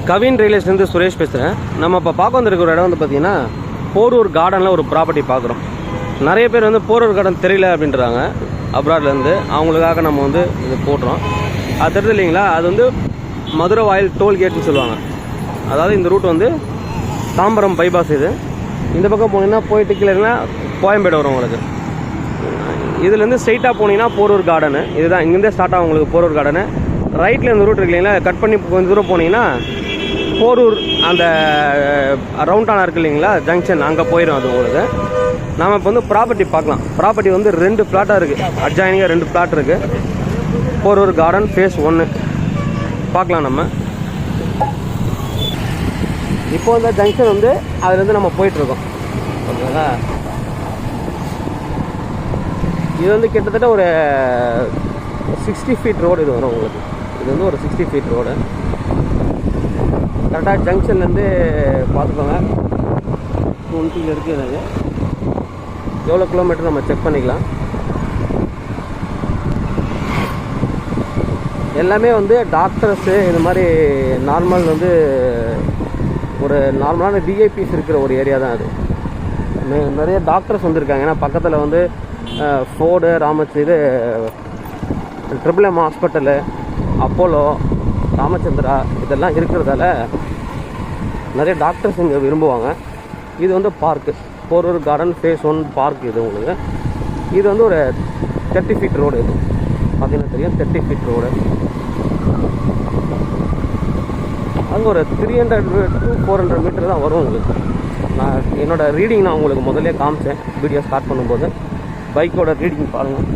கவின் ரியலேஷன்லேருந்து சுரேஷ் பேசுகிறேன். நம்ம இப்போ பார்க்க வந்திருக்க ஒரு இடம் வந்து பார்த்திங்கன்னா போரூர் கார்டனில் ஒரு ப்ராப்பர்ட்டி பார்க்குறோம். நிறைய பேர் வந்து போரூர் கார்டன் தெரியல அப்படின்றாங்க அப்ராட்லேருந்து. அவங்களுக்காக நம்ம வந்து இது போட்டுறோம். அது தெரியுது இல்லைங்களா, அது வந்து மதுரை வாயில் டோல்கேட்னு சொல்லுவாங்க. அதாவது இந்த ரூட் வந்து தாம்பரம் பைபாஸ். இது இந்த பக்கம் போனீங்கன்னா போயிட்டு கீழேனா கோயம்பேடு வரும் உங்களுக்கு. இதுலேருந்து ஸ்ட்ரைட்டாக போனீங்கன்னா போரூர் கார்டனு. இதுதான் இங்கேருந்தே ஸ்டார்ட் ஆகும் உங்களுக்கு போரூர் கார்டனு. ரைட்டில் இந்த ரூட் இருக்கு இல்லைங்களா, கட் பண்ணி கொஞ்சம் தூரம் போனீங்கன்னா போரூர் அந்த ரவுண்டானா இருக்குது இல்லைங்களா ஜங்ஷன், அங்கே போயிடும் அது உங்களுக்கு. நாம் இப்போ வந்து ப்ராப்பர்ட்டி பார்க்கலாம். ப்ராப்பர்ட்டி வந்து 2 பிளாட்டாக இருக்குது. அட்ஜாயினிங்காக 2 பிளாட் இருக்குது. போரூர் கார்டன் ஃபேஸ் 1 பார்க்கலாம் நம்ம. இப்போ இந்த ஜங்ஷன் வந்து அதுலேருந்து நம்ம போயிட்டுருக்கோம். ஓகேங்களா, இது வந்து கிட்டத்தட்ட ஒரு 60 ஃபீட் ரோடு இது வரும் உங்களுக்கு. இது வந்து ஒரு 60 ஃபீட் ரோடு. கரெக்டாக ஜங்ஷன்லேருந்து பார்த்துக்கோங்க. 20 இருக்குது. எனக்கு எவ்வளோ கிலோமீட்டர் நம்ம செக் பண்ணிக்கலாம். எல்லாமே வந்து டாக்டர்ஸு இது மாதிரி நார்மல் வந்து ஒரு நார்மலான டிஐபிஸ் இருக்கிற ஒரு ஏரியா தான் அது. நிறைய டாக்டர்ஸ் வந்துருக்காங்க. ஏன்னா பக்கத்தில் வந்து ஃபோர்டு, இது ட்ரிபிள் ஹாஸ்பிட்டலு, அப்போலோ, ராமச்சந்திரா இதெல்லாம் இருக்கிறதால நிறைய டாக்டர்ஸ் இங்கே விரும்புவாங்க. இது வந்து park, Porur garden face 1 park. இது உங்களுக்கு இது வந்து ஒரு 30 ஃபீட் ரோடு. இது பார்த்தீங்கன்னா தெரியும், 30 ஃபீட் ரோடு. அங்கே ஒரு 300 to 400 மீட்டர் தான் வரும் உங்களுக்கு. நான் என்னோடய ரீடிங் நான் உங்களுக்கு முதல்ல காமிச்சேன் வீடியோ ஸ்டார்ட் பண்ணும்போது. பைக்கோட ரீடிங் பாருங்கள்,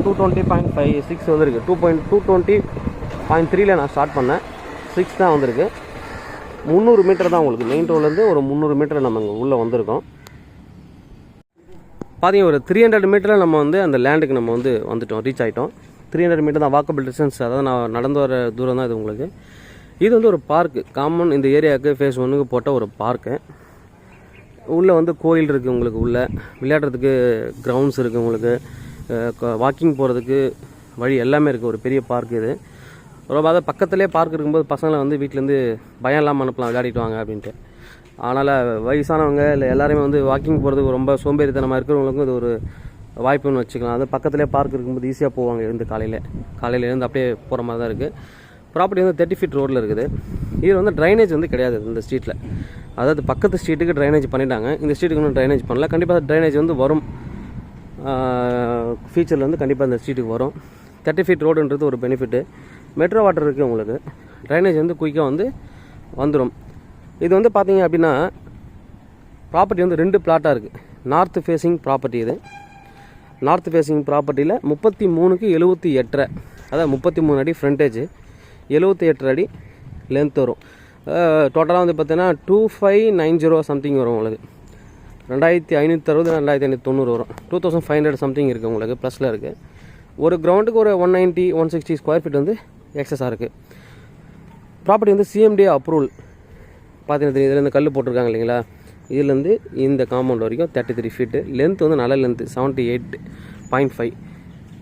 220.56 வந்துருக்கு. 220.3 நான் ஸ்டார்ட் பண்ணேன். 6 தான் வந்திருக்கு. 300 மீட்டர் தான் உங்களுக்கு. மெயின் ரோட்லேருந்து ஒரு 300 மீட்டர் நம்ம இங்கே உள்ளே வந்திருக்கோம். பார்த்தீங்க ஒரு 300 மீட்டரில் நம்ம வந்து அந்த லேண்டுக்கு நம்ம வந்து வந்துட்டோம், ரீச் ஆகிட்டோம். 300 மீட்டர் தான் வாக்கபிள் டிஸ்டன்ஸ். அதாவது நான் நடந்து வர தூரம் தான் இது உங்களுக்கு. இது வந்து ஒரு பார்க்கு, காமன் இந்த ஏரியாவுக்கு ஃபேஸ் 1க்கு போட்ட ஒரு பார்க்கு. உள்ளே வந்து கோயில் இருக்குது உங்களுக்கு. உள்ளே விளையாடுறதுக்கு கிரவுண்ட்ஸ் இருக்குது உங்களுக்கு. வாக்கிங் போகிறதுக்கு வழி எல்லாமே இருக்குது. ஒரு பெரிய பார்க் இது. ரொம்ப அதை பக்கத்துலேயே பார்க் இருக்கும்போது பசங்களை வந்து வீட்டிலேருந்து பயம் இல்லாமல் அனுப்பலாம், விளையாடிட்டு வாங்க அப்படின்ட்டு. அதனால் வயசானவங்க இல்லை எல்லாருமே வந்து வாக்கிங் போகிறதுக்கு ரொம்ப சோம்பேறித்தனமாக இருக்கிறவங்களுக்கும் இது ஒரு வாய்ப்புன்னு வச்சுக்கலாம். அது பக்கத்துலேயே பார்க் இருக்கும்போது ஈஸியாக போவாங்க. இருந்து காலையில் இருந்து அப்படியே போகிற மாதிரி தான் இருக்குது. ப்ராப்பர்ட்டி வந்து 30 ஃபீட் ரோடில் இருக்குது. இது வந்து ட்ரைனேஜ் வந்து கிடையாது இந்த ஸ்ட்ரீட்டில். அதாவது பக்கத்து ஸ்ட்ரீட்டுக்கு ட்ரைனேஜ் பண்ணிட்டாங்க, இந்த ஸ்ட்ரீட்டுக்கு இன்னும் ட்ரைனேஜ் பண்ணல. கண்டிப்பாக ட்ரைனேஜ் வந்து வரும், ஃபியூச்சரில் வந்து கண்டிப்பாக இந்த ஸ்ட்ரீட்டுக்கு வரும். 30 ஃபீட் ரோடுன்றது ஒரு பெனிஃபிட்டு. மெட்ரோ வாட்டர் இருக்குது உங்களுக்கு. ட்ரைனேஜ் வந்து குயிக்காக வந்து வந்துடும். இது வந்து பார்த்தீங்க அப்படின்னா ப்ராப்பர்ட்டி வந்து 2 பிளாட்டாக இருக்குது. North facing property. இது நார்த் ஃபேஸிங் ப்ராப்பர்ட்டியில் 33க்கு 78, அதாவது 33 அடி ஃப்ரண்டேஜ், 78 அடி லென்த் வரும். டோட்டலாக வந்து பார்த்தீங்கன்னா 2590 சம்திங் வரும் உங்களுக்கு. 2560, 2590 வரும். 2500 சம்திங் இருக்குது உங்களுக்கு, ப்ளஸில் இருக்குது. ஒரு கிரவுண்டுக்கு ஒரு 190, 160 ஸ்கொயர் ஃபீட் வந்து எக்ஸஸாக இருக்குது. ப்ராப்பர்ட்டி வந்து சிஎம்டி அப்ரூவல். பார்த்தீங்கன்னா இதில் இந்த கல் போட்டிருக்காங்க இல்லைங்களா, இதுலேருந்து இந்த காம்பவுண்ட் வரைக்கும் 33 ஃபீட்டு. லென்த் வந்து நல்ல லென்த்து 78.5.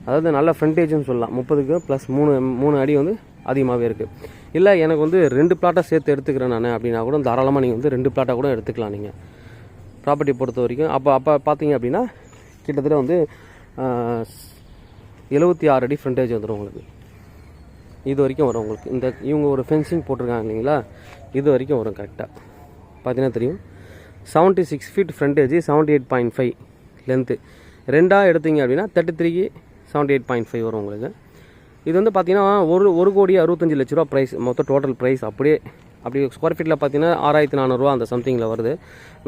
அதாவது நல்ல ஃப்ரண்டேஜ்னு சொல்லலாம். 30க்கு ப்ளஸ் 3 அடி வந்து அதிகமாகவே இருக்குது. இல்லை எனக்கு வந்து 2 பிளாட்டாக சேர்த்து எடுத்துக்கிறேன் நான் அப்படின்னா கூட தாராளமாக நீங்கள் வந்து 2 பிளாட்டாக கூட எடுத்துக்கலாம் நீங்கள் ப்ராப்பர்ட்டி பொறுத்த வரைக்கும். அப்போ பார்த்தீங்க அப்படின்னா கிட்டத்தட்ட வந்து 76 அடி ஃப்ரண்டேஜ் வந்துடும் உங்களுக்கு. இது வரைக்கும் வரும் உங்களுக்கு. இந்த இவங்க ஒரு ஃபென்சிங் போட்டிருக்காங்க இல்லைங்களா, இது வரைக்கும் வரும் கரெக்டாக. பார்த்தீங்கன்னா தெரியும், 76 ஃபீட் ஃப்ரண்டேஜ், 78.5 லென்த்து. 2ஆக எடுத்தீங்க அப்படின்னா 33க்கு 78.5 வரும் உங்களுக்கு. இது வந்து பார்த்தீங்கன்னா 1,65,00,000 ரூபா ப்ரைஸ், மொத்தம் டோட்டல் ப்ரைஸ். அப்படி ஸ்கொயர் ஃபீட்டில் பார்த்தீங்கன்னா 6,400 அந்த சம்திங்கில் வருது.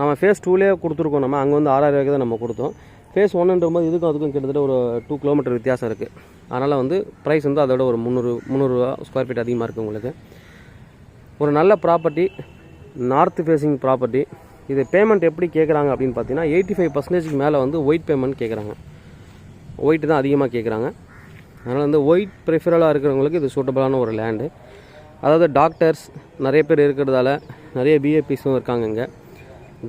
நம்ம ஃபேஸ் 2லேயே கொடுத்துருக்கோம். நம்ம அங்கே வந்து 6,000 தான் நம்ம கொடுத்தோம். ஃபேஸ் 1ன்றபோது இதுக்கும் அதுக்கும் கிட்டத்தட்ட ஒரு 2 கிலோமீட்டர் வித்தியாசம் இருக்குது. அதனால் வந்து ப்ரைஸ் வந்து அதோட ஒரு 300 ரூபா ஸ்கொயர் ஃபீட் அதிகமாக இருக்குது உங்களுக்கு. ஒரு நல்ல ப்ராப்பர்ட்டி, நார்த் ஃபேஸிங் ப்ராப்பர்ட்டி. இது பேமெண்ட் எப்படி கேட்குறாங்க அப்படின்னு பார்த்தீங்கன்னா 85% மேலே வந்து ஒயிட் பேமெண்ட் கேட்குறாங்க. ஒயிட் தான் அதிகமாக கேட்குறாங்க. அதனால் வந்து ஒயிட் ப்ரிஃபரலாக இருக்கிறவங்களுக்கு இது சூட்டபுளான ஒரு லேண்டு. அதாவது டாக்டர்ஸ் நிறைய பேர் இருக்கிறதால நிறைய பிஏபிஸும் இருக்காங்க இங்கே.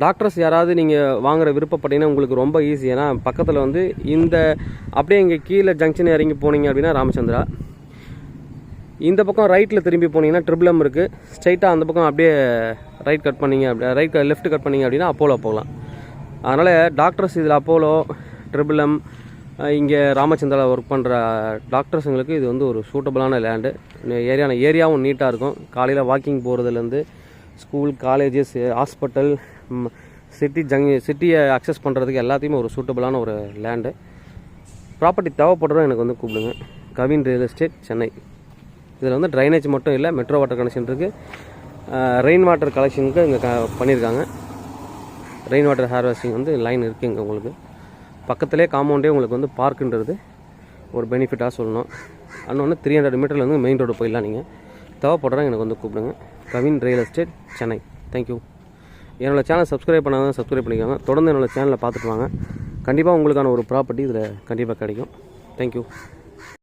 டாக்டர்ஸ் யாராவது நீங்கள் வாங்குற விருப்பப்பட்டீங்கன்னா உங்களுக்கு ரொம்ப ஈஸி. ஏன்னா பக்கத்தில் வந்து இந்த அப்படியே இங்கே கீழே ஜங்ஷன் இறங்கி போனீங்க அப்படின்னா ராமச்சந்திரா, இந்த பக்கம் ரைட்டில் திரும்பி போனீங்கன்னா ட்ரிபிள் எம் இருக்குது. ஸ்ட்ரைட்டாக அந்த பக்கம் அப்படியே ரைட் கட் பண்ணிங்க, அப்படி லெஃப்ட் கட் பண்ணிங்க அப்படின்னா அப்போலோ போகலாம். அதனால் டாக்டர்ஸ் இதில் அப்போலோ, ட்ரிபிள் எம், இங்கே ராமச்சந்திராவில் ஒர்க் பண்ணுற டாக்டர்ஸுங்களுக்கு இது வந்து ஒரு சூட்டபுளான லேண்டு. ஏரியாவும் நீட்டாக இருக்கும். காலையில் வாக்கிங் போகிறதுலேருந்து ஸ்கூல், காலேஜஸ், ஹாஸ்பிட்டல், சிட்டியை அக்சஸ் பண்ணுறதுக்கு எல்லாத்தையுமே ஒரு சூட்டபுளான ஒரு லேண்டு. ப்ராப்பர்ட்டி தேவைப்படுறோம் எனக்கு வந்து கூப்பிடுங்க. Kavin real estate, Chennai. இதில் வந்து ட்ரைனேஜ் மட்டும் இல்லை, மெட்ரோ வாட்டர் கனெக்ஷன் இருக்குது. ரெயின் வாட்டர் கலெக்ஷனுக்கு இங்கே பண்ணியிருக்காங்க. ரெயின் வாட்டர் ஹார்வெஸ்டிங் வந்து லைன் இருக்குது இங்கே உங்களுக்கு. பக்கத்துலேயே காம்பவுண்டே உங்களுக்கு வந்து பார்க்குன்றது ஒரு பெனிஃபிட்டாக சொல்லணும். இன்னொன்று 300 மீட்டர்லேருந்து மெயின் ரோடு போயிடலாம். நீங்கள் தேவைப்படுறோம் எனக்கு வந்து கூப்பிடுங்க. Kavin real estate, Chennai. Thank you. என்னோடய சேனல் சப்ஸ்கிரைப் பண்ணாதான் சப்ஸ்கிரைப் பண்ணிக்கோங்க. தொடர்ந்து என்னோடய சேனலை பார்த்துட்டு வாங்க. கண்டிப்பாக உங்களுக்கான ஒரு ப்ராப்பர்ட்டி இதில் கண்டிப்பாக கிடைக்கும். தேங்க்யூ.